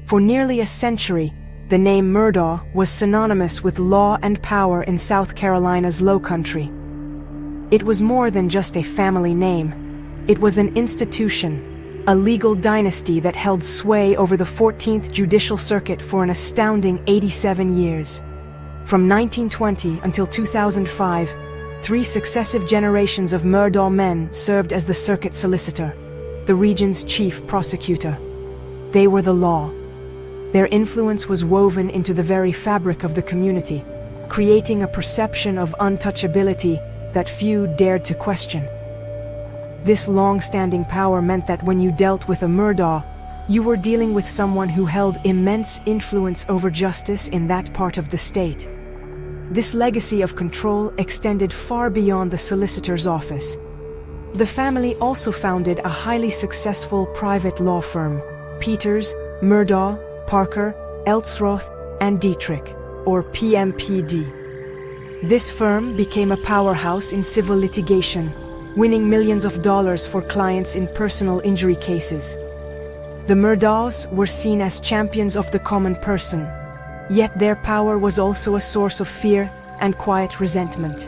For nearly a century, the name Murdaugh was synonymous with law and power in South Carolina's Low Country. It was more than just a family name. It was an institution, a legal dynasty that held sway over the 14th Judicial Circuit for an astounding 87 years. From 1920 until 2005, 3 successive generations of Murdaugh men served as the circuit solicitor, the region's chief prosecutor. They were the law. Their influence was woven into the very fabric of the community, creating a perception of untouchability that few dared to question. This long-standing power meant that when you dealt with a Murdaugh, you were dealing with someone who held immense influence over justice in that part of the state. This legacy of control extended far beyond the solicitor's office. The family also founded a highly successful private law firm, Peters, Murdaugh, Parker, Eltsroth, and Dietrich, or PMPD. This firm became a powerhouse in civil litigation, winning millions of dollars for clients in personal injury cases. The Murdaughs were seen as champions of the common person, yet their power was also a source of fear and quiet resentment.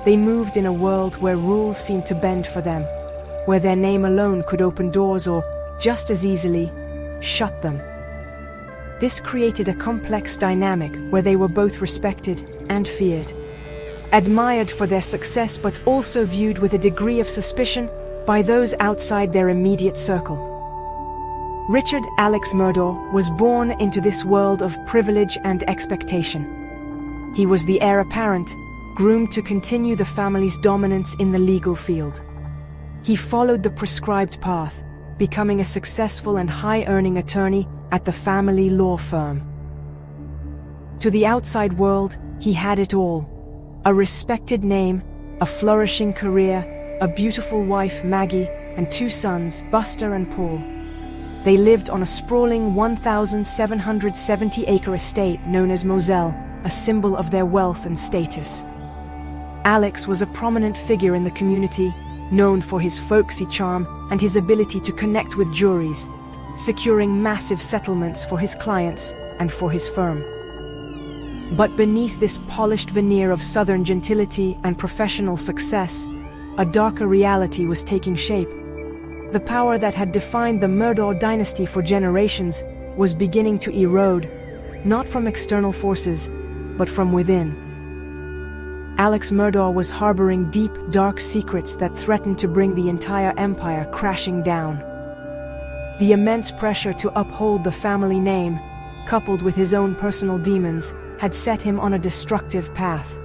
They moved in a world where rules seemed to bend for them, where their name alone could open doors or, just as easily, shut them. This created a complex dynamic where they were both respected and feared, admired for their success but also viewed with a degree of suspicion by those outside their immediate circle. Richard Alex Murdaugh was born into this world of privilege and expectation. He was the heir apparent, groomed to continue the family's dominance in the legal field. He followed the prescribed path, becoming a successful and high-earning attorney at the family law firm. To the outside world, he had it all: a respected name, a flourishing career, a beautiful wife, Maggie, and 2 sons, Buster and Paul. They lived on a sprawling 1,770-acre estate known as Moselle, a symbol of their wealth and status. Alex was a prominent figure in the community, known for his folksy charm and his ability to connect with juries, securing massive settlements for his clients and for his firm. But beneath this polished veneer of Southern gentility and professional success, a darker reality was taking shape. The power that had defined the Murdaugh dynasty for generations was beginning to erode, not from external forces, but from within. Alex Murdaugh was harboring deep, dark secrets that threatened to bring the entire empire crashing down. The immense pressure to uphold the family name, coupled with his own personal demons, had set him on a destructive path.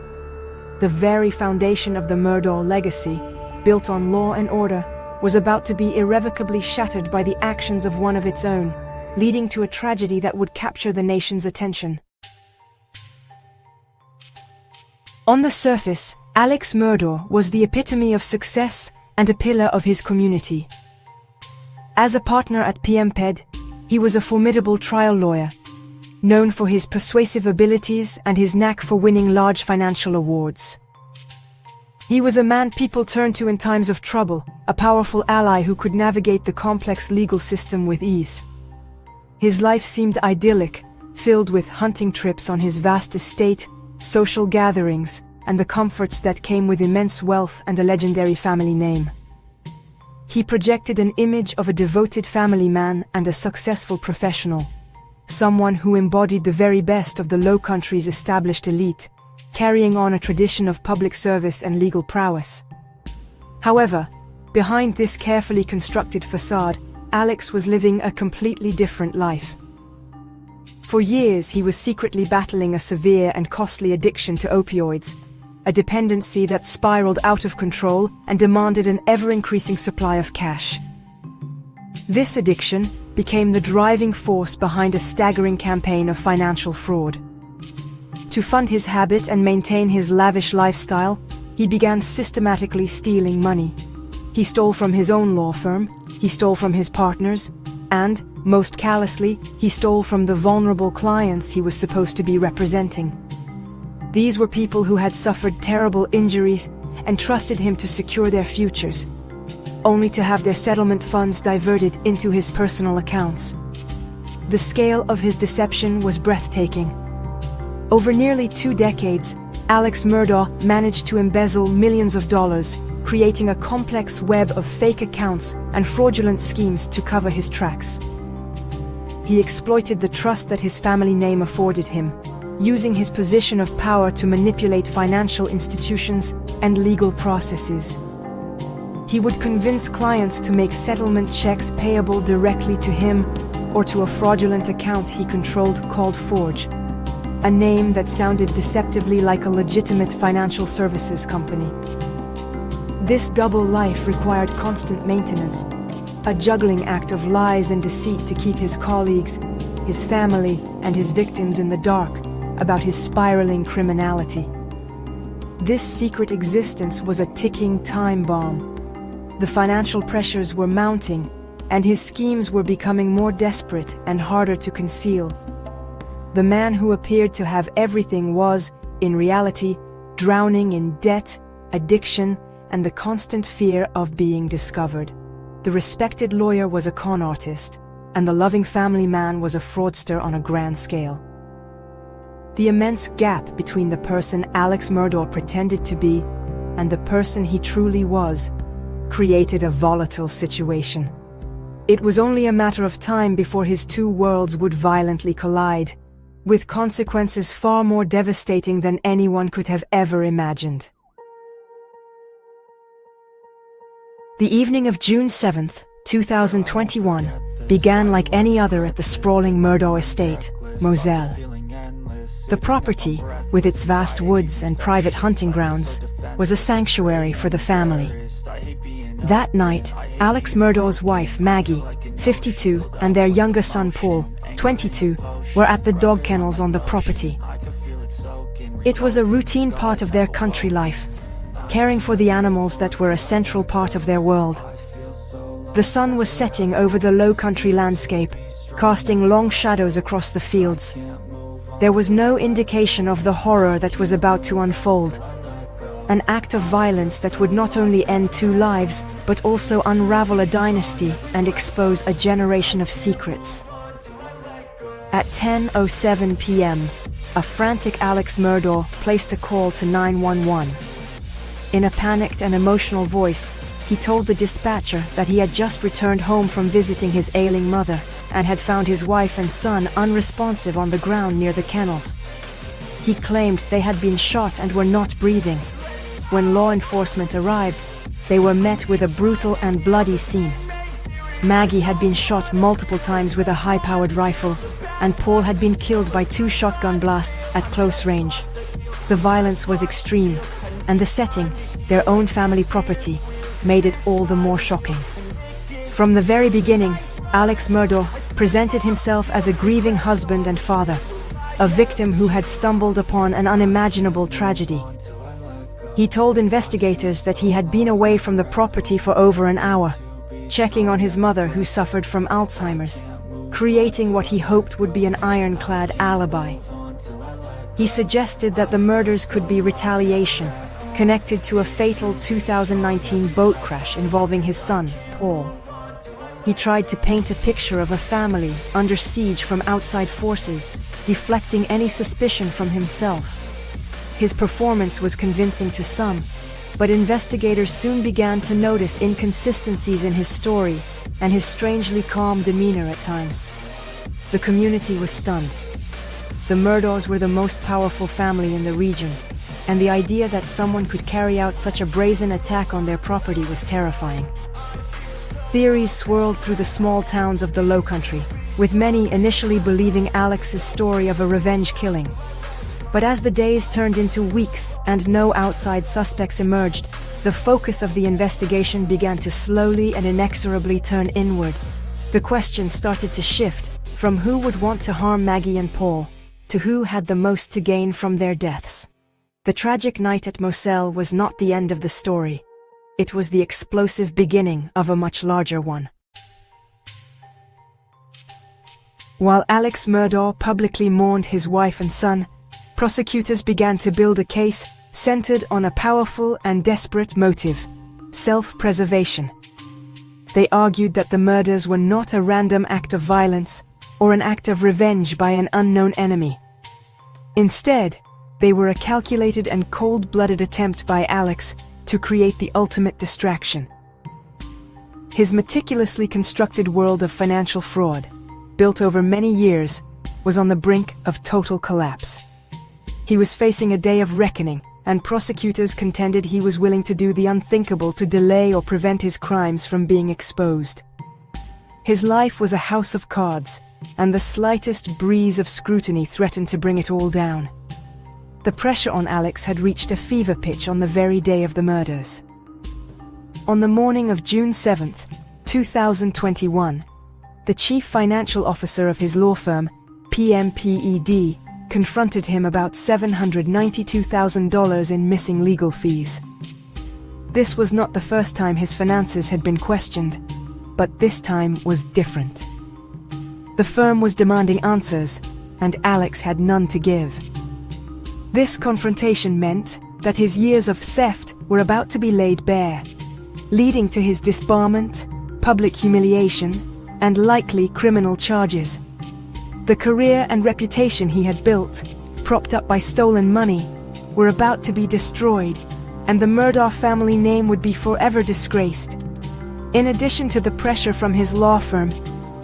The very foundation of the Murdaugh legacy, built on law and order, was about to be irrevocably shattered by the actions of one of its own, leading to a tragedy that would capture the nation's attention. On the surface, Alex Murdaugh was the epitome of success and a pillar of his community. As a partner at PMPD, he was a formidable trial lawyer, known for his persuasive abilities and his knack for winning large financial awards. He was a man people turned to in times of trouble, a powerful ally who could navigate the complex legal system with ease. His life seemed idyllic, filled with hunting trips on his vast estate, social gatherings, and the comforts that came with immense wealth and a legendary family name. He projected an image of a devoted family man and a successful professional, someone who embodied the very best of the Low Country's established elite, carrying on a tradition of public service and legal prowess. However, behind this carefully constructed facade, Alex was living a completely different life. For years, he was secretly battling a severe and costly addiction to opioids, a dependency that spiraled out of control and demanded an ever-increasing supply of cash. This addiction became the driving force behind a staggering campaign of financial fraud. To fund his habit and maintain his lavish lifestyle, he began systematically stealing money. He stole from his own law firm, he stole from his partners, and, most callously, he stole from the vulnerable clients he was supposed to be representing. These were people who had suffered terrible injuries and trusted him to secure their futures, only to have their settlement funds diverted into his personal accounts. The scale of his deception was breathtaking. Over nearly 2 decades, Alex Murdaugh managed to embezzle millions of dollars, creating a complex web of fake accounts and fraudulent schemes to cover his tracks. He exploited the trust that his family name afforded him, using his position of power to manipulate financial institutions and legal processes. He would convince clients to make settlement checks payable directly to him or to a fraudulent account he controlled called Forge, a name that sounded deceptively like a legitimate financial services company. This double life required constant maintenance, a juggling act of lies and deceit to keep his colleagues, his family, and his victims in the dark about his spiraling criminality. This secret existence was a ticking time bomb. The financial pressures were mounting, and his schemes were becoming more desperate and harder to conceal. The man who appeared to have everything was, in reality, drowning in debt, addiction, and the constant fear of being discovered. The respected lawyer was a con artist, and the loving family man was a fraudster on a grand scale. The immense gap between the person Alex Murdaugh pretended to be and the person he truly was created a volatile situation. It was only a matter of time before his two worlds would violently collide, with consequences far more devastating than anyone could have ever imagined. The evening of June 7th, 2021, began like any other at the sprawling Murdaugh estate, Moselle. The property, with its vast woods and private hunting grounds, was a sanctuary for the family. That night, Alex Murdaugh's wife, Maggie, 52, and their younger son, Paul, 22, were at the dog kennels on the property. It was a routine part of their country life, caring for the animals that were a central part of their world. The sun was setting over the low country landscape, casting long shadows across the fields. There was no indication of the horror that was about to unfold. An act of violence that would not only end 2 lives, but also unravel a dynasty and expose a generation of secrets. At 10:07 p.m., a frantic Alex Murdaugh placed a call to 911. In a panicked and emotional voice, he told the dispatcher that he had just returned home from visiting his ailing mother and had found his wife and son unresponsive on the ground near the kennels. He claimed they had been shot and were not breathing. When law enforcement arrived, they were met with a brutal and bloody scene. Maggie had been shot multiple times with a high-powered rifle, and Paul had been killed by 2 shotgun blasts at close range. The violence was extreme, and the setting, their own family property, made it all the more shocking. From the very beginning, Alex Murdaugh presented himself as a grieving husband and father, a victim who had stumbled upon an unimaginable tragedy. He told investigators that he had been away from the property for over an hour, checking on his mother who suffered from Alzheimer's, creating what he hoped would be an ironclad alibi. He suggested that the murders could be retaliation, connected to a fatal 2019 boat crash involving his son, Paul. He tried to paint a picture of a family under siege from outside forces, deflecting any suspicion from himself. His performance was convincing to some, but investigators soon began to notice inconsistencies in his story and his strangely calm demeanor at times. The community was stunned. The Murdaughs were the most powerful family in the region, and the idea that someone could carry out such a brazen attack on their property was terrifying. Theories swirled through the small towns of the Low Country, with many initially believing Alex's story of a revenge killing. But as the days turned into weeks and no outside suspects emerged, the focus of the investigation began to slowly and inexorably turn inward. The questions started to shift from who would want to harm Maggie and Paul to who had the most to gain from their deaths. The tragic night at Moselle was not the end of the story. It was the explosive beginning of a much larger one. While Alex Murdaugh publicly mourned his wife and son, prosecutors began to build a case centered on a powerful and desperate motive: self-preservation. They argued that the murders were not a random act of violence, or an act of revenge by an unknown enemy. Instead, they were a calculated and cold-blooded attempt by Alex to create the ultimate distraction. His meticulously constructed world of financial fraud, built over many years, was on the brink of total collapse. He was facing a day of reckoning, and prosecutors contended he was willing to do the unthinkable to delay or prevent his crimes from being exposed. His life was a house of cards, and the slightest breeze of scrutiny threatened to bring it all down. The pressure on Alex had reached a fever pitch on the very day of the murders. On the morning of June 7, 2021, the chief financial officer of his law firm, PMPED, confronted him about $792,000 in missing legal fees. This was not the first time his finances had been questioned, but this time was different. The firm was demanding answers, and Alex had none to give. This confrontation meant that his years of theft were about to be laid bare, leading to his disbarment, public humiliation, and likely criminal charges. The career and reputation he had built, propped up by stolen money, were about to be destroyed, and the Murdaugh family name would be forever disgraced. In addition to the pressure from his law firm,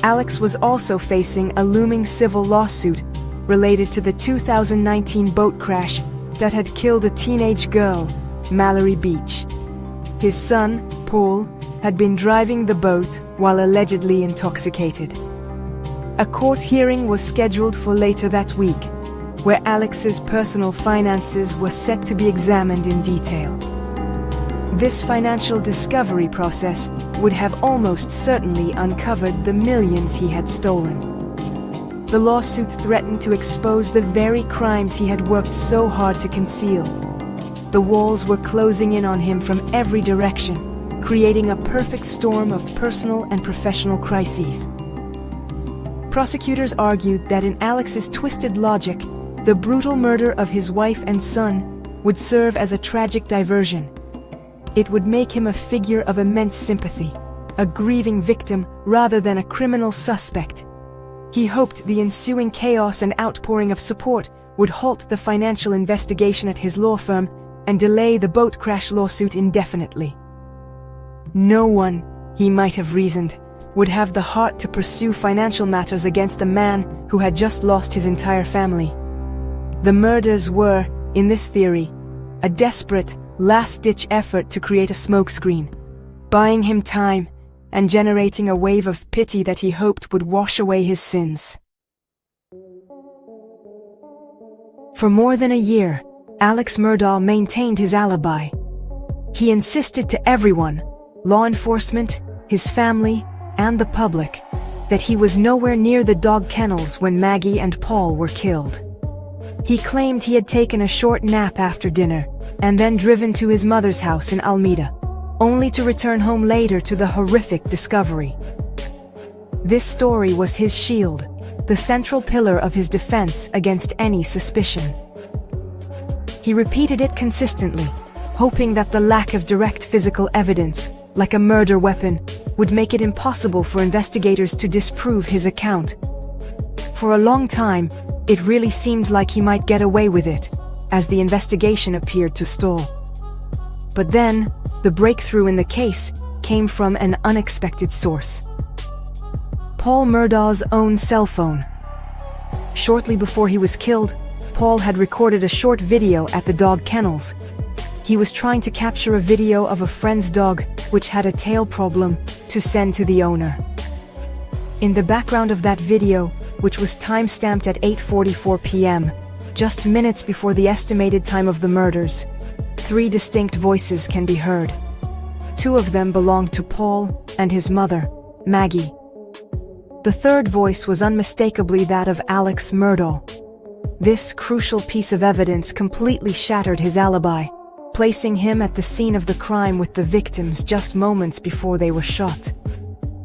Alex was also facing a looming civil lawsuit related to the 2019 boat crash that had killed a teenage girl, Mallory Beach. His son, Paul, had been driving the boat while allegedly intoxicated. A court hearing was scheduled for later that week, where Alex's personal finances were set to be examined in detail. This financial discovery process would have almost certainly uncovered the millions he had stolen. The lawsuit threatened to expose the very crimes he had worked so hard to conceal. The walls were closing in on him from every direction, creating a perfect storm of personal and professional crises. Prosecutors argued that in Alex's twisted logic, the brutal murder of his wife and son would serve as a tragic diversion. It would make him a figure of immense sympathy, a grieving victim rather than a criminal suspect. He hoped the ensuing chaos and outpouring of support would halt the financial investigation at his law firm and delay the boat crash lawsuit indefinitely. No one, he might have reasoned, would have the heart to pursue financial matters against a man who had just lost his entire family. The murders were, in this theory, a desperate, last-ditch effort to create a smokescreen, buying him time and generating a wave of pity that he hoped would wash away his sins. For more than a year, Alex Murdaugh maintained his alibi. He insisted to everyone, law enforcement, his family, and the public, that he was nowhere near the dog kennels when Maggie and Paul were killed. He claimed he had taken a short nap after dinner and then driven to his mother's house in Alameda, only to return home later to the horrific discovery. This story was his shield, the central pillar of his defense against any suspicion. He repeated it consistently, hoping that the lack of direct physical evidence, like a murder weapon, would make it impossible for investigators to disprove his account. For a long time, it really seemed like he might get away with it, as the investigation appeared to stall. But then, the breakthrough in the case came from an unexpected source: Paul Murdaugh's own cell phone. Shortly before he was killed, Paul had recorded a short video at the dog kennels. He was trying to capture a video of a friend's dog, which had a tail problem, to send to the owner. In the background of that video, which was time-stamped at 8:44 p.m., just minutes before the estimated time of the murders, 3 distinct voices can be heard. 2 of them belonged to Paul and his mother, Maggie. The third voice was unmistakably that of Alex Murdaugh. This crucial piece of evidence completely shattered his alibi, placing him at the scene of the crime with the victims just moments before they were shot.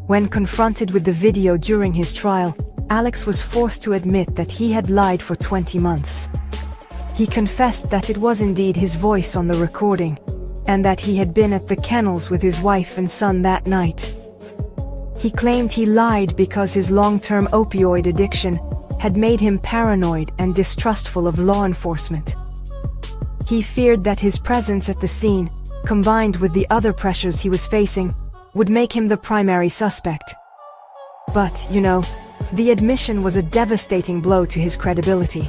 When confronted with the video during his trial, Alex was forced to admit that he had lied for 20 months. He confessed that it was indeed his voice on the recording, and that he had been at the kennels with his wife and son that night. He claimed he lied because his long-term opioid addiction had made him paranoid and distrustful of law enforcement. He feared that his presence at the scene, combined with the other pressures he was facing, would make him the primary suspect. But, the admission was a devastating blow to his credibility.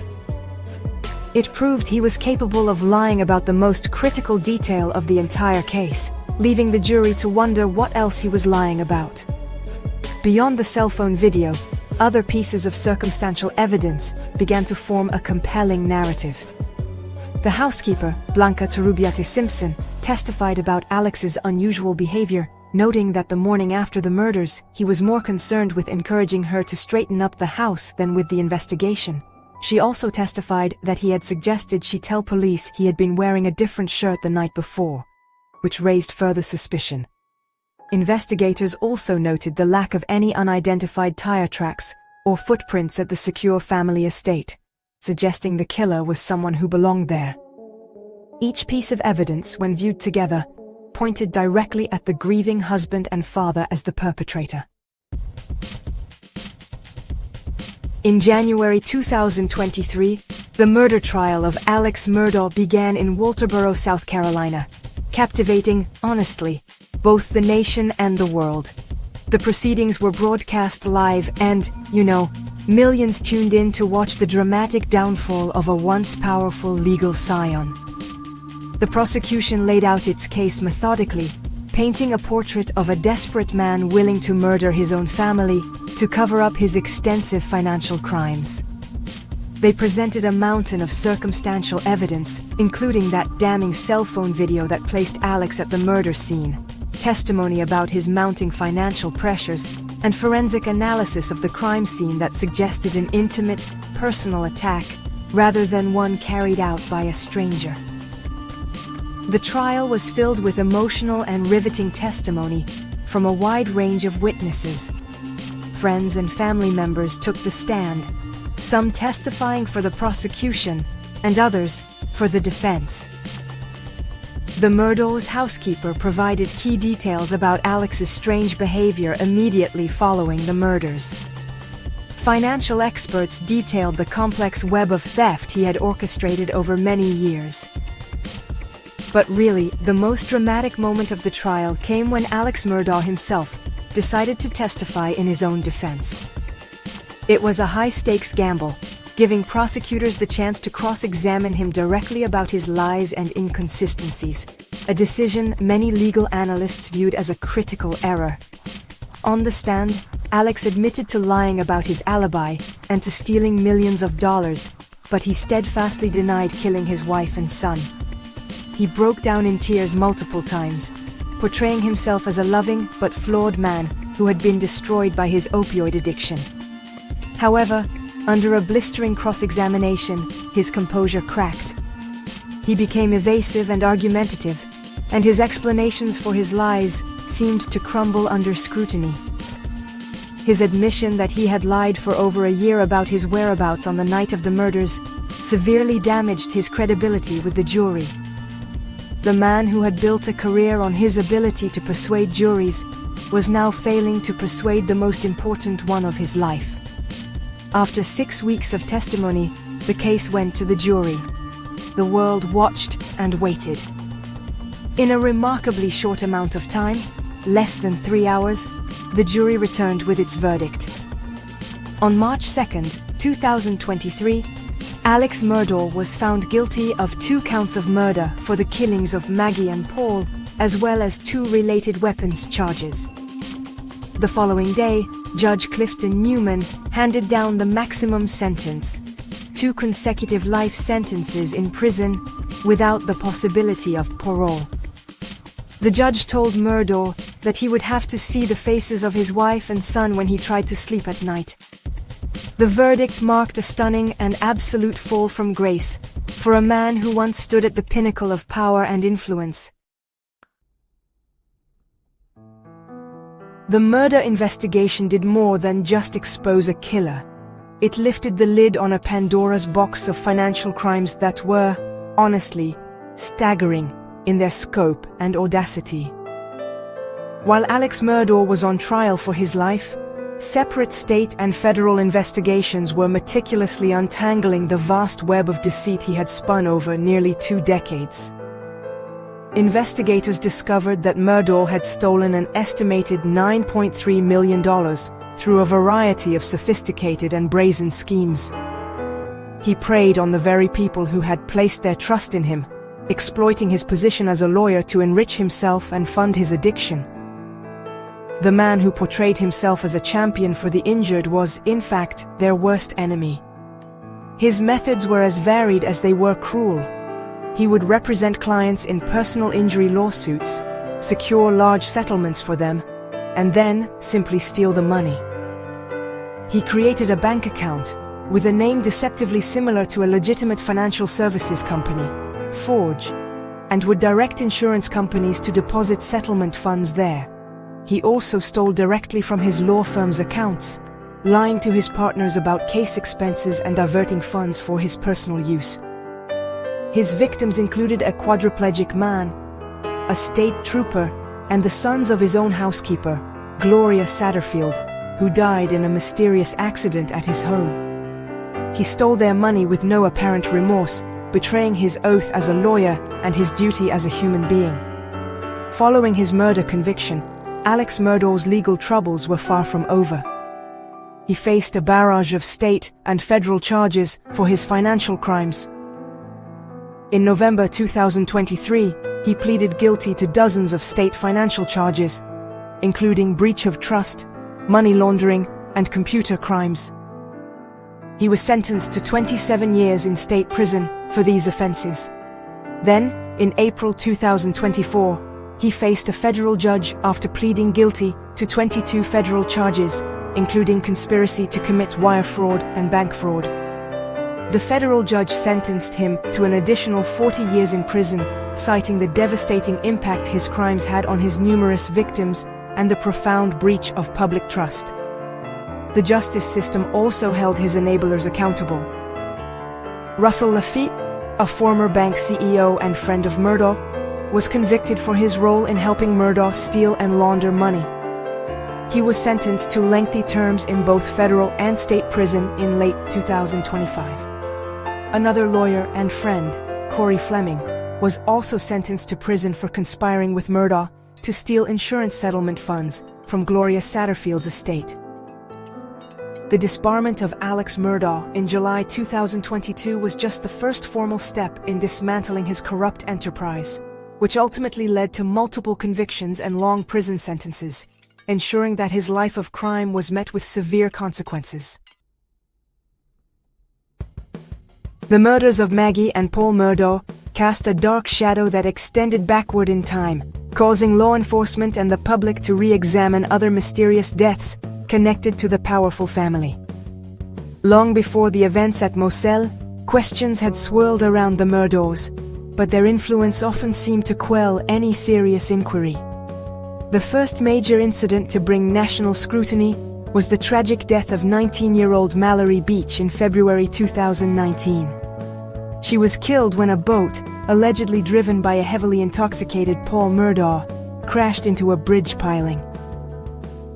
It proved he was capable of lying about the most critical detail of the entire case, leaving the jury to wonder what else he was lying about. Beyond the cell phone video, other pieces of circumstantial evidence began to form a compelling narrative. The housekeeper, Blanca Turrubiate Simpson, testified about Alex's unusual behavior, noting that the morning after the murders, he was more concerned with encouraging her to straighten up the house than with the investigation. She also testified that he had suggested she tell police he had been wearing a different shirt the night before, which raised further suspicion. Investigators also noted the lack of any unidentified tire tracks or footprints at the secure family estate, suggesting the killer was someone who belonged there. Each piece of evidence, when viewed together, pointed directly at the grieving husband and father as the perpetrator. In January 2023, the murder trial of Alex Murdaugh began in Walterboro, South Carolina, captivating, honestly, both the nation and the world. The proceedings were broadcast live and, millions tuned in to watch the dramatic downfall of a once powerful legal scion. The prosecution laid out its case methodically, painting a portrait of a desperate man willing to murder his own family to cover up his extensive financial crimes. They presented a mountain of circumstantial evidence, including that damning cell phone video that placed Alex at the murder scene, testimony about his mounting financial pressures, and forensic analysis of the crime scene that suggested an intimate, personal attack rather than one carried out by a stranger. The trial was filled with emotional and riveting testimony from a wide range of witnesses. Friends and family members took the stand, some testifying for the prosecution and others for the defense. The Murdaugh's housekeeper provided key details about Alex's strange behavior immediately following the murders. Financial experts detailed the complex web of theft he had orchestrated over many years. But really, the most dramatic moment of the trial came when Alex Murdaugh himself decided to testify in his own defense. It was a high-stakes gamble, giving prosecutors the chance to cross-examine him directly about his lies and inconsistencies, a decision many legal analysts viewed as a critical error. On the stand, Alex admitted to lying about his alibi and to stealing millions of dollars, but he steadfastly denied killing his wife and son. He broke down in tears multiple times, portraying himself as a loving but flawed man who had been destroyed by his opioid addiction. However, under a blistering cross-examination, his composure cracked. He became evasive and argumentative, and his explanations for his lies seemed to crumble under scrutiny. His admission that he had lied for over a year about his whereabouts on the night of the murders severely damaged his credibility with the jury. The man who had built a career on his ability to persuade juries was now failing to persuade the most important one of his life. After 6 weeks of testimony, the case went to the jury. The world watched and waited. In a remarkably short amount of time, less than 3 hours, the jury returned with its verdict. On March 2nd, 2023, Alex Murdaugh was found guilty of 2 counts of murder for the killings of Maggie and Paul, as well as 2 related weapons charges. The following day, Judge Clifton Newman handed down the maximum sentence, 2 consecutive life sentences in prison without the possibility of parole. The judge told Murdaugh that he would have to see the faces of his wife and son when he tried to sleep at night. The verdict marked a stunning and absolute fall from grace for a man who once stood at the pinnacle of power and influence. The murder investigation did more than just expose a killer. It lifted the lid on a Pandora's box of financial crimes that were, honestly, staggering in their scope and audacity. While Alex Murdaugh was on trial for his life, separate state and federal investigations were meticulously untangling the vast web of deceit he had spun over nearly 2 decades. Investigators discovered that Murdaugh had stolen an estimated $9.3 million through a variety of sophisticated and brazen schemes. He preyed on the very people who had placed their trust in him, exploiting his position as a lawyer to enrich himself and fund his addiction. The man who portrayed himself as a champion for the injured was, in fact, their worst enemy. His methods were as varied as they were cruel. He would represent clients in personal injury lawsuits, secure large settlements for them, and then simply steal the money. He created a bank account with a name deceptively similar to a legitimate financial services company, Forge, and would direct insurance companies to deposit settlement funds there. He also stole directly from his law firm's accounts, lying to his partners about case expenses and diverting funds for his personal use. His victims included a quadriplegic man, a state trooper, and the sons of his own housekeeper, Gloria Satterfield, who died in a mysterious accident at his home. He stole their money with no apparent remorse, betraying his oath as a lawyer and his duty as a human being. Following his murder conviction, Alex Murdaugh's legal troubles were far from over. He faced a barrage of state and federal charges for his financial crimes. In November 2023, he pleaded guilty to dozens of state financial charges, including breach of trust, money laundering, and computer crimes. He was sentenced to 27 years in state prison for these offenses. Then, in April 2024, he faced a federal judge after pleading guilty to 22 federal charges, including conspiracy to commit wire fraud and bank fraud. The federal judge sentenced him to an additional 40 years in prison, citing the devastating impact his crimes had on his numerous victims and the profound breach of public trust. The justice system also held his enablers accountable. Russell Laffitte, a former bank CEO and friend of Murdaugh, was convicted for his role in helping Murdaugh steal and launder money. He was sentenced to lengthy terms in both federal and state prison in late 2025. Another lawyer and friend, Corey Fleming, was also sentenced to prison for conspiring with Murdaugh to steal insurance settlement funds from Gloria Satterfield's estate. The disbarment of Alex Murdaugh in July 2022 was just the first formal step in dismantling his corrupt enterprise, which ultimately led to multiple convictions and long prison sentences, ensuring that his life of crime was met with severe consequences. The murders of Maggie and Paul Murdaugh cast a dark shadow that extended backward in time, causing law enforcement and the public to re-examine other mysterious deaths connected to the powerful family. Long before the events at Moselle, questions had swirled around the Murdaughs, but their influence often seemed to quell any serious inquiry. The first major incident to bring national scrutiny was the tragic death of 19-year-old Mallory Beach in February 2019. She was killed when a boat, allegedly driven by a heavily intoxicated Paul Murdaugh, crashed into a bridge piling.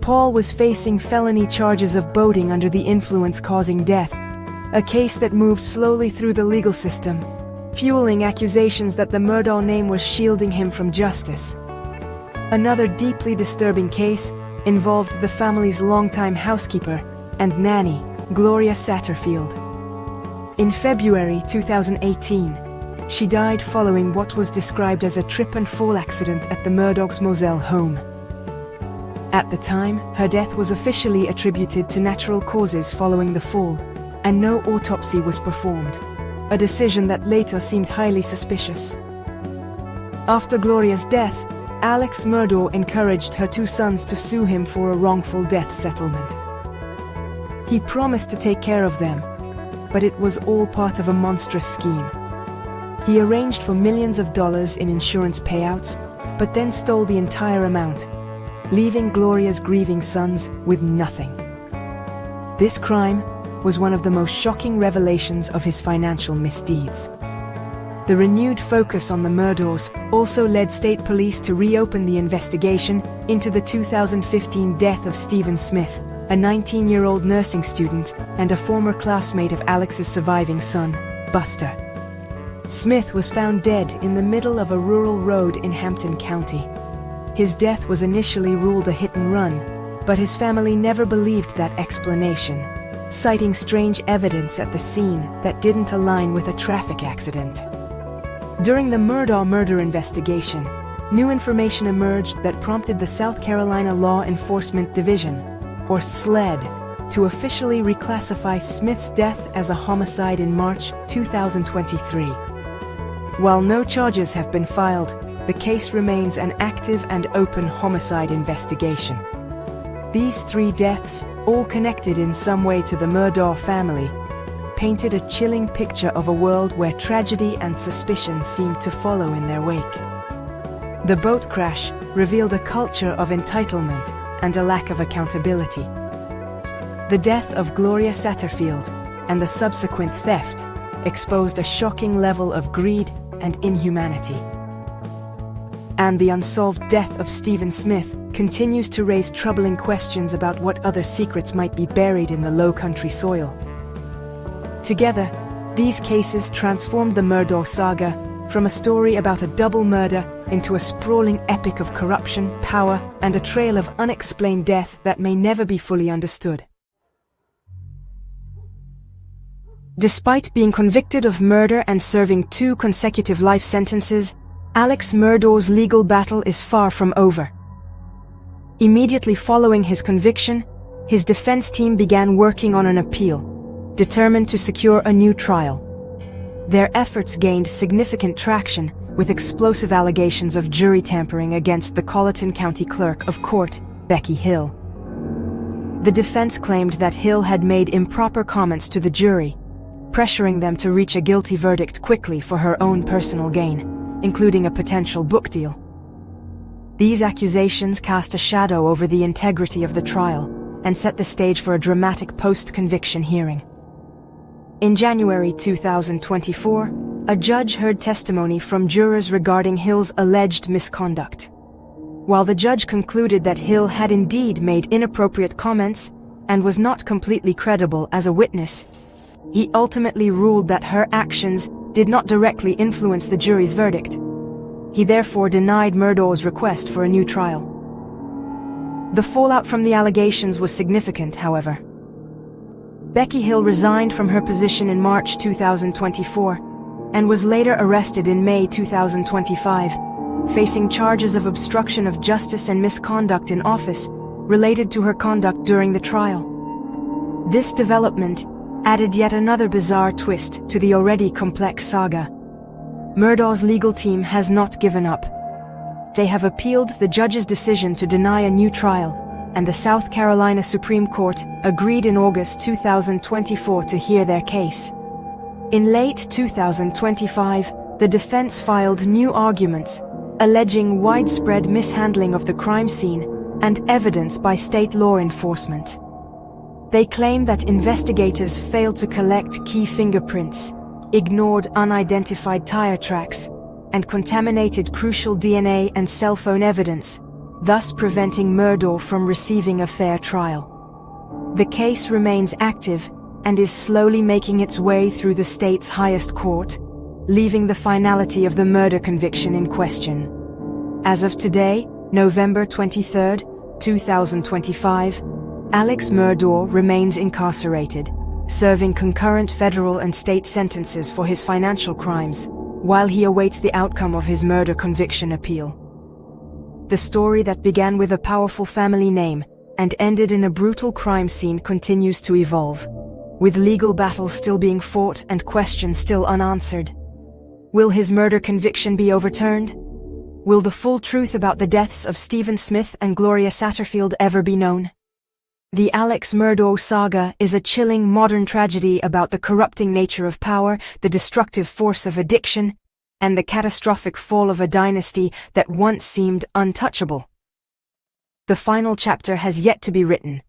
Paul was facing felony charges of boating under the influence causing death, a case that moved slowly through the legal system, fueling accusations that the Murdaugh name was shielding him from justice. Another deeply disturbing case involved the family's longtime housekeeper and nanny, Gloria Satterfield. In February 2018, she died following what was described as a trip-and-fall accident at the Murdaugh's Moselle home. At the time, her death was officially attributed to natural causes following the fall, and no autopsy was performed, a decision that later seemed highly suspicious. After Gloria's death, Alex Murdaugh encouraged her 2 sons to sue him for a wrongful death settlement. He promised to take care of them, but it was all part of a monstrous scheme. He arranged for millions of dollars in insurance payouts, but then stole the entire amount, leaving Gloria's grieving sons with nothing. This crime was one of the most shocking revelations of his financial misdeeds. The renewed focus on the Murdaughs also led state police to reopen the investigation into the 2015 death of Stephen Smith, a 19-year-old nursing student and a former classmate of Alex's surviving son, Buster. Smith was found dead in the middle of a rural road in Hampton County. His death was initially ruled a hit and run, but his family never believed that explanation, citing strange evidence at the scene that didn't align with a traffic accident. During the Murdaugh murder investigation, new information emerged that prompted the South Carolina Law Enforcement Division, or SLED, to officially reclassify Smith's death as a homicide in March 2023. While no charges have been filed, the case remains an active and open homicide investigation. These 3 deaths, all connected in some way to the Murdaugh family, painted a chilling picture of a world where tragedy and suspicion seemed to follow in their wake. The boat crash revealed a culture of entitlement and a lack of accountability. The death of Gloria Satterfield and the subsequent theft exposed a shocking level of greed and inhumanity. And the unsolved death of Stephen Smith continues to raise troubling questions about what other secrets might be buried in the low-country soil. Together, these cases transformed the Murdaugh saga from a story about a double murder into a sprawling epic of corruption, power, and a trail of unexplained death that may never be fully understood. Despite being convicted of murder and serving 2 consecutive life sentences, Alex Murdaugh's legal battle is far from over. Immediately following his conviction, his defense team began working on an appeal, determined to secure a new trial. Their efforts gained significant traction, with explosive allegations of jury tampering against the Colleton County Clerk of Court, Becky Hill. The defense claimed that Hill had made improper comments to the jury, pressuring them to reach a guilty verdict quickly for her own personal gain, including a potential book deal. These accusations cast a shadow over the integrity of the trial and set the stage for a dramatic post-conviction hearing. In January 2024, a judge heard testimony from jurors regarding Hill's alleged misconduct. While the judge concluded that Hill had indeed made inappropriate comments and was not completely credible as a witness, he ultimately ruled that her actions did not directly influence the jury's verdict. He therefore denied Murdaugh's request for a new trial. The fallout from the allegations was significant, however. Becky Hill resigned from her position in March 2024 and was later arrested in May 2025, facing charges of obstruction of justice and misconduct in office related to her conduct during the trial. This development added yet another bizarre twist to the already complex saga. Murdaugh's legal team has not given up. They have appealed the judge's decision to deny a new trial, and the South Carolina Supreme Court agreed in August 2024 to hear their case. In late 2025, the defense filed new arguments, alleging widespread mishandling of the crime scene and evidence by state law enforcement. They claim that investigators failed to collect key fingerprints, ignored unidentified tire tracks, and contaminated crucial DNA and cell phone evidence, thus preventing Murdaugh from receiving a fair trial. The case remains active and is slowly making its way through the state's highest court, leaving the finality of the murder conviction in question. As of today, November 23, 2025, Alex Murdaugh remains incarcerated, serving concurrent federal and state sentences for his financial crimes, while he awaits the outcome of his murder conviction appeal. The story that began with a powerful family name and ended in a brutal crime scene continues to evolve, with legal battles still being fought and questions still unanswered. Will his murder conviction be overturned? Will the full truth about the deaths of Stephen Smith and Gloria Satterfield ever be known? The Alex Murdaugh saga is a chilling modern tragedy about the corrupting nature of power, the destructive force of addiction, and the catastrophic fall of a dynasty that once seemed untouchable. The final chapter has yet to be written,